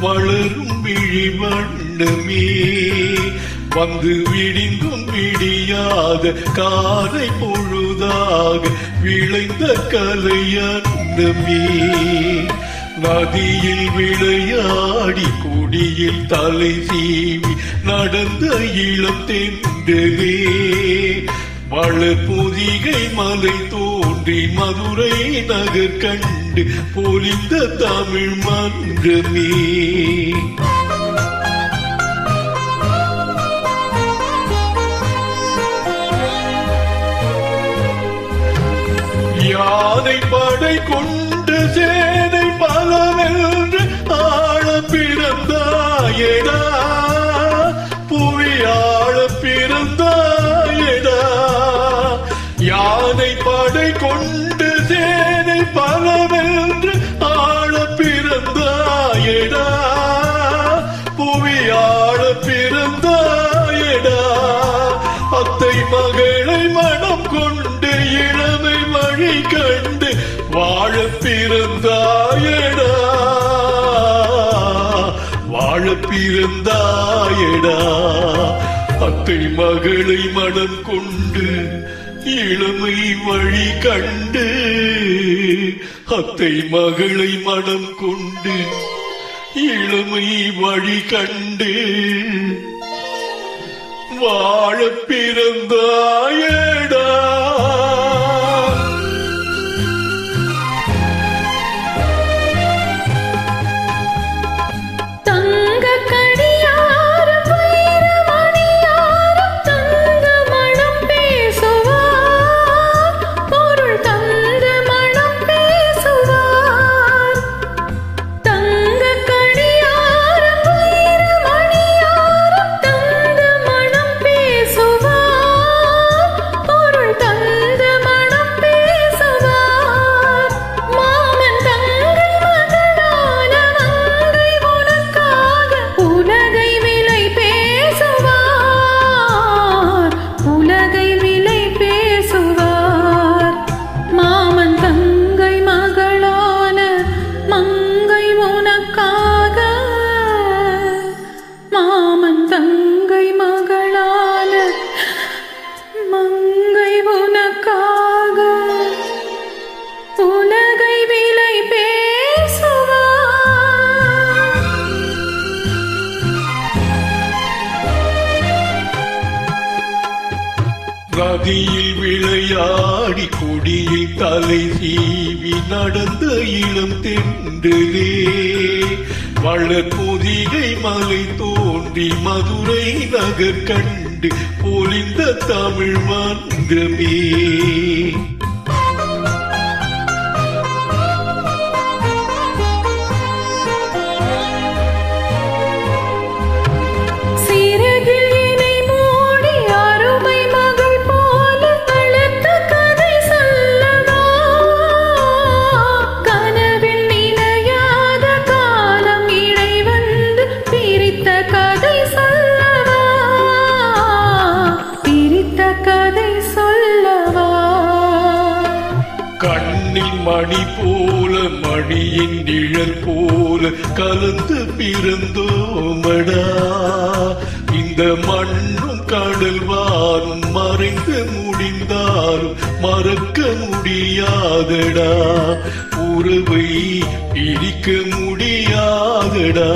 வளரும் விழி வண்ணமே வந்து விடிந்தும் விடியாத காலை பொழுதாக விளைந்த கலையன்னமே நதியில் விளையாடி கொடியில் தலை சீவி நடந்த இளம் தென்றலே வளர் பொதிகை மலை தோன்றி மதுரை நகர் கண்டு பொலிந்த தமிழ் மன்றமே யானை படை கொண்டு சேனை பலவென்று ஆழ பிறந்தாயடா புவியாழ பிறந்தாயடா யானை படை கொண்டு சேனை பலவென்று ஆழ பிறந்தாயடா புவியாழ பிறந்தாயடா அத்தை மகளை மனம் கொண்டு இளமை வழி கண்டு வாழ பிறந்தாயடா வாழ பிறந்தாயடா அத்தை மகளை மனம் கொண்டு இளமை வழி கண்டு அத்தை மகளை மனம் கொண்டு இளமை வழி கண்டு வாழ பிறந்தாயடா நதியில் விளையாடி கொடியில் தலை சீவி நடந்த இளம் தென்றலே வளர் பொதிகை மலை தோன்றி மதுரை நகர் கண்டு பொலிந்த தமிழ் மன்றமே மணி போல மணியின் நிழல் போல கலந்து பிறந்தோமடா இந்த மண்ணும் கடல் வாரும் மறைந்து முடிந்தாலும் மறக்க முடியாதடா உறவை பிரிக்க முடியாதடா